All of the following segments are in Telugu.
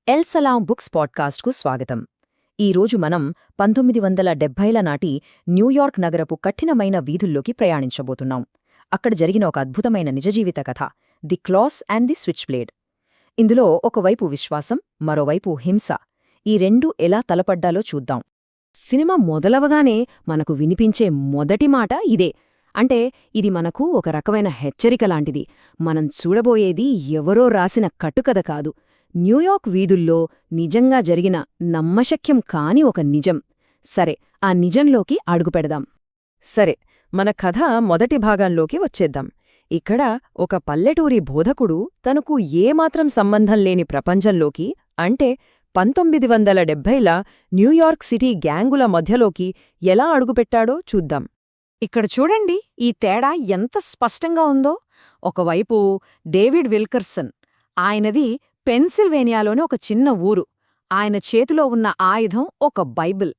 ఎల్ సలాం బుక్స్ పాడ్కాస్ట్కు స్వాగతం. ఈరోజు మనం 1970ల నాటి న్యూయార్క్ నగరపు కఠినమైన వీధుల్లోకి ప్రయాణించబోతున్నాం. అక్కడ జరిగిన ఒక అద్భుతమైన నిజజీవిత కథ, the class and the switch blade. ఇందులో ఒకవైపు విశ్వాసం, మరోవైపు హింస, ఈ రెండూ ఎలా తలపడ్డాలో చూద్దాం. సినిమా మొదలవగానే మనకు వినిపించే మొదటి మాట ఇదే. అంటే ఇది మనకు ఒక రకమైన హెచ్చరిక లాంటిది. మనం చూడబోయేది ఎవరో రాసిన కట్టుకథ కాదు, న్యూయార్క్ వీధుల్లో నిజంగా జరిగిన నమ్మశక్యం కాని ఒక నిజం. సరే, ఆ నిజంలోకి అడుగుపెడదాం. సరే, మన కథ మొదటి భాగంలోకి వచ్చేద్దాం. ఇక్కడ ఒక పల్లెటూరి బోధకుడు తనకు ఏమాత్రం సంబంధం లేని ప్రపంచంలోకి, అంటే 1970ల న్యూయార్క్ సిటీ గ్యాంగుల మధ్యలోకి ఎలా అడుగుపెట్టాడో చూద్దాం. ఇక్కడ చూడండి, ఈ తేడా ఎంత స్పష్టంగా ఉందో. ఒకవైపు డేవిడ్ విల్కర్సన్, ఆయనది పెన్సిల్వేనియాలోని ఒక చిన్న ఊరు. ఆయన చేతిలో ఉన్న ఆయుధం ఒక బైబిల్.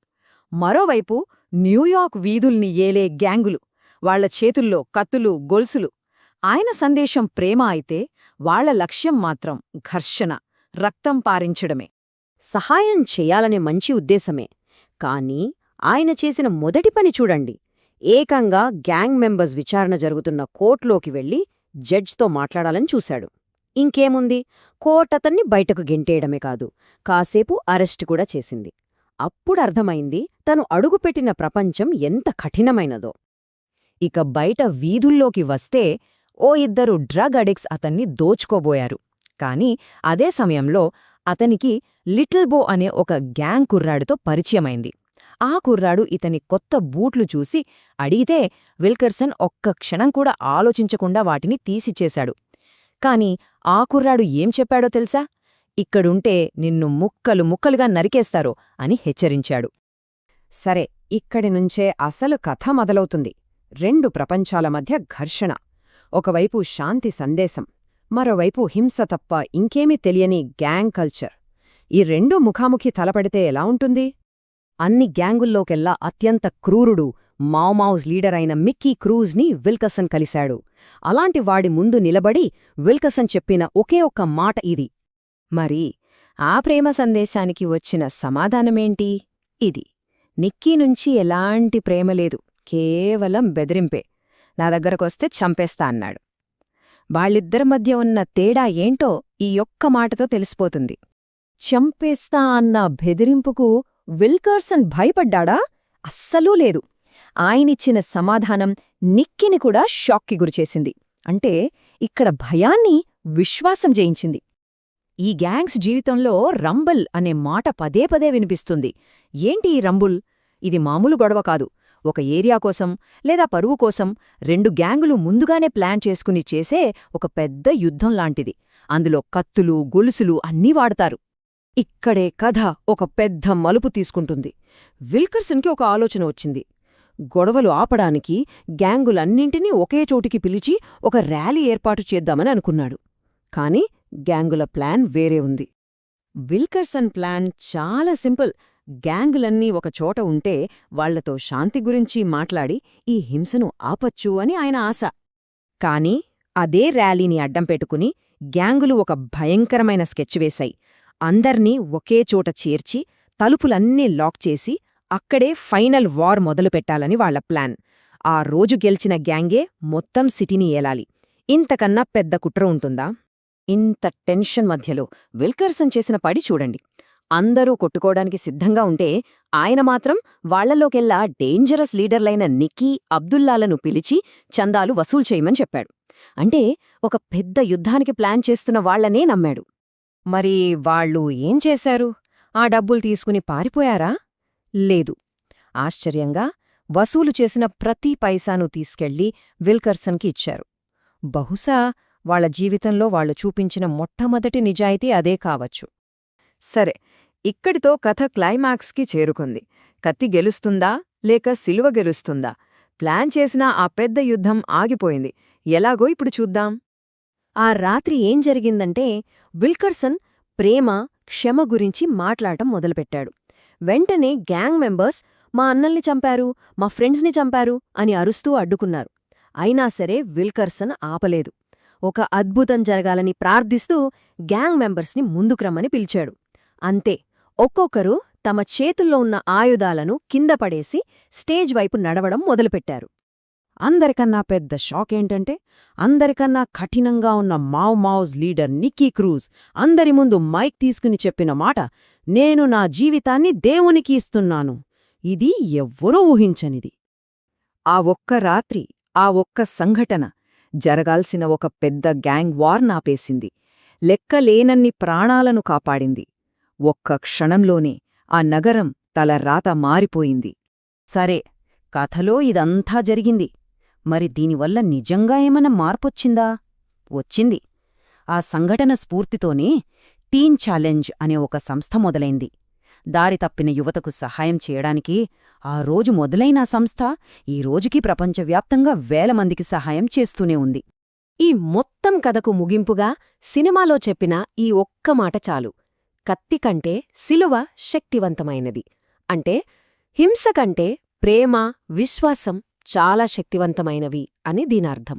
మరోవైపు న్యూయార్క్ వీధుల్ని ఏలే గ్యాంగులు, వాళ్ల చేతుల్లో కత్తులు, గొలుసులు. ఆయన సందేశం ప్రేమ అయితే, వాళ్ల లక్ష్యం మాత్రం ఘర్షణ, రక్తం పారించడమే. సహాయం చెయ్యాలనే మంచి ఉద్దేశమే, కానీ ఆయన చేసిన మొదటి పని చూడండి. ఏకంగా గ్యాంగ్ మెంబర్స్ విచారణ జరుగుతున్న కోర్టులోకి వెళ్లి జడ్జ్తో మాట్లాడాలని చూశాడు. ఇంకేముంది, కోర్ట్ అతన్ని బయటకు గెంటేయడమే కాదు, కాసేపు అరెస్టు కూడా చేసింది. అప్పుడు అర్థమైంది తను అడుగుపెట్టిన ప్రపంచం ఎంత కఠినమైనదో. ఇక బయట వీధుల్లోకి వస్తే ఓ ఇద్దరు డ్రగ్ అడిక్ట్స్ అతన్ని దోచుకోబోయారు. కాని అదే సమయంలో అతనికి లిటిల్ బో అనే ఒక గ్యాంగ్ కుర్రాడితో పరిచయమైంది. ఆ కుర్రాడు ఇతని కొత్త బూట్లు చూసి అడిగితే విల్కర్సన్ ఒక్క క్షణం కూడా ఆలోచించకుండా వాటిని తీసిచ్చేశాడు. కాని ఆ కుర్రాడు ఏం చెప్పాడో తెలుసా? ఇక్కడుంటే నిన్ను ముక్కలు ముక్కలుగా నరికేస్తారో అని హెచ్చరించాడు. సరే, ఇక్కడి నుంచే అసలు కథ మొదలవుతుంది. రెండు ప్రపంచాల మధ్య ఘర్షణ. ఒకవైపు శాంతి సందేశం, మరోవైపు హింస తప్ప ఇంకేమీ తెలియని గ్యాంగ్ కల్చర్. ఈ రెండూ ముఖాముఖి తలపడితే ఎలా ఉంటుంది? అన్ని గ్యాంగుల్లోకెల్లా అత్యంత క్రూరుడు మావుమావుస్ లీడర్ అయిన మిక్కీ క్రూజ్ని విల్కర్సన్ కలిశాడు. అలాంటి వాడి ముందు నిలబడి విల్కర్సన్ చెప్పిన ఒకే ఒక్క మాట ఇది. మరి ఆ ప్రేమ సందేశానికి వచ్చిన సమాధానమేంటి? ఇది: నిక్కీ నుంచి ఎలాంటి ప్రేమలేదు, కేవలం బెదిరింపే. నా దగ్గరకొస్తే చంపేస్తా అన్నాడు. వాళ్ళిద్దరి మధ్య ఉన్న తేడా ఏంటో ఈ ఒక్క మాటతో తెలిసిపోతుంది. చంపేస్తా అన్న బెదిరింపుకు విల్కర్సన్ భయపడ్డాడా? అస్సలూ లేదు. ఆయనిచ్చిన సమాధానం నిక్కీని కూడా షాక్కి గురిచేసింది. అంటే ఇక్కడ భయాన్ని విశ్వాసం జయించింది. ఈ గ్యాంగ్స్ జీవితంలో రంబుల్ అనే మాట పదే పదే వినిపిస్తుంది. ఏంటి ఈ రంబుల్? ఇది మామూలు గొడవ కాదు. ఒక ఏరియా కోసం లేదా పరువు కోసం రెండు గ్యాంగులు ముందుగానే ప్లాన్ చేసుకుని చేసే ఒక పెద్ద యుద్ధం లాంటిది. అందులో కత్తులు, గొలుసులు అన్నీ వాడతారు. ఇక్కడే కథ ఒక పెద్ద మలుపు తీసుకుంటుంది. విల్కర్సన్కి ఒక ఆలోచన వచ్చింది. గొడవలు ఆపడానికి గ్యాంగులన్నింటినీ ఒకే చోటికి పిలిచి ఒక ర్యాలీ ఏర్పాటు చేద్దామని అనుకున్నాడు. కాని గ్యాంగుల ప్లాన్ వేరే ఉంది. విల్కర్సన్ ప్లాన్ చాలా సింపుల్. గ్యాంగులన్నీ ఒకచోట ఉంటే వాళ్లతో శాంతి గురించి మాట్లాడి ఈ హింసను ఆపచ్చు అని ఆయన ఆశ. కాని అదే ర్యాలీని అడ్డం పెట్టుకుని గ్యాంగులు ఒక భయంకరమైన స్కెచ్ వేశాయి. అందర్నీ ఒకే చోట చేర్చి తలుపులన్నీ లాక్ చేసి అక్కడే ఫైనల్ వార్ మొదలుపెట్టాలని వాళ్ల ప్లాన్. ఆ రోజు గెలిచిన గ్యాంగే మొత్తం సిటీని ఏలాలి. ఇంతకన్నా పెద్ద కుట్ర ఉంటుందా? ఇంత టెన్షన్ మధ్యలో విల్కర్సన్ చేసిన పడి చూడండి. అందరూ కొట్టుకోవడానికి సిద్ధంగా ఉంటే ఆయన మాత్రం వాళ్లలోకెల్లా డేంజరస్ లీడర్లైన నిక్కీ, అబ్దుల్లాలను పిలిచి చందాలు వసూలు చేయమని చెప్పాడు. అంటే ఒక పెద్ద యుద్ధానికి ప్లాన్ చేస్తున్న వాళ్లనే నమ్మాడు. మరి వాళ్ళు ఏం చేశారు? ఆ డబ్బులు తీసుకుని పారిపోయారా? లేదు. ఆశ్చర్యంగా వసూలు చేసిన ప్రతి పైసాను తీసుకెళ్లి విల్కర్సన్కి ఇచ్చారు. బహుశా వాళ్ల జీవితంలో వాళ్లు చూపించిన మొట్టమొదటి నిజాయితీ అదే కావచ్చు. సరే, ఇక్కడితో కథ క్లైమాక్స్కి చేరుకుంది. కత్తి గెలుస్తుందా లేక సిలువ గెలుస్తుందా? ప్లాన్ చేసిన ఆ పెద్ద యుద్ధం ఆగిపోయింది. ఎలాగో ఇప్పుడు చూద్దాం. ఆ రాత్రి ఏం జరిగిందంటే, విల్కర్సన్ ప్రేమ, క్షమ గురించి మాట్లాడటం మొదలుపెట్టాడు. వెంటనే గ్యాంగ్ మెంబర్స్ మా అన్నల్ని చంపారు, మా ఫ్రెండ్స్ని చంపారు అని అరుస్తూ అడ్డుకున్నారు. అయినా సరే విల్కర్సన్ ఆపలేదు. ఒక అద్భుతం జరగాలని ప్రార్థిస్తూ గ్యాంగ్ మెంబర్స్ని ముందుకురమ్మని పిలిచాడు. అంతే, ఒక్కొక్కరు తమ చేతుల్లో ఉన్న ఆయుధాలను కింద పడేసి స్టేజ్ వైపు నడవడం మొదలుపెట్టారు. అందరికన్నా పెద్ద షాక్ ఏంటంటే, అందరికన్నా కఠినంగా ఉన్న మావ్స్ లీడర్ నిక్కీ క్రూజ్ అందరి ముందు మైక్ తీసుకుని చెప్పిన మాట, నేను నా జీవితాన్ని దేవునికి ఇస్తున్నాను. ఇది ఎవ్వరూ ఊహించనిది. ఆ ఒక్క రాత్రి, ఆ ఒక్క సంఘటన జరగాల్సిన ఒక పెద్ద గ్యాంగ్ వార్ నాపేసింది. లెక్కలేనన్ని ప్రాణాలను కాపాడింది. ఒక్క క్షణంలోనే ఆ నగరం తల రాత మారిపోయింది. సరే, కథలో ఇదంతా జరిగింది. మరి దీనివల్ల నిజంగా ఏమన్నా మార్పొచ్చిందా? వచ్చింది. ఆ సంఘటన స్ఫూర్తితోనే టీన్ ఛాలెంజ్ అనే ఒక సంస్థ మొదలైంది. దారి తప్పిన యువతకు సహాయం చేయడానికి ఆ రోజు మొదలైన ఆ సంస్థ ఈ రోజుకి ప్రపంచవ్యాప్తంగా వేల మందికి సహాయం చేస్తూనే ఉంది. ఈ మొత్తం కథకు ముగింపుగా సినిమాలో చెప్పిన ఈ ఒక్క మాట చాలు: కత్తి కంటే శిలువ శక్తివంతమైనది. అంటే హింస కంటే ప్రేమ, విశ్వాసం చాలా శక్తివంతమైనవి అని దీనర్థం.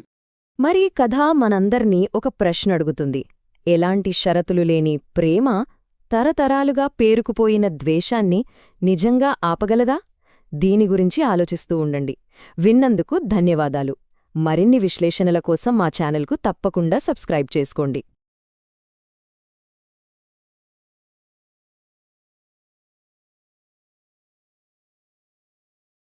మరి ఈ కథ మనందర్నీ ఒక ప్రశ్న అడుగుతుంది. ఎలాంటి షరతులు లేని ప్రేమ తరతరాలుగా పేరుకుపోయిన ద్వేషాన్ని నిజంగా ఆపగలదా? దీని గురించి ఆలోచిస్తూ ఉండండి. విన్నందుకు ధన్యవాదాలు. మరిన్ని విశ్లేషణల కోసం మా ఛానల్కు తప్పకుండా సబ్స్క్రైబ్ చేసుకోండి.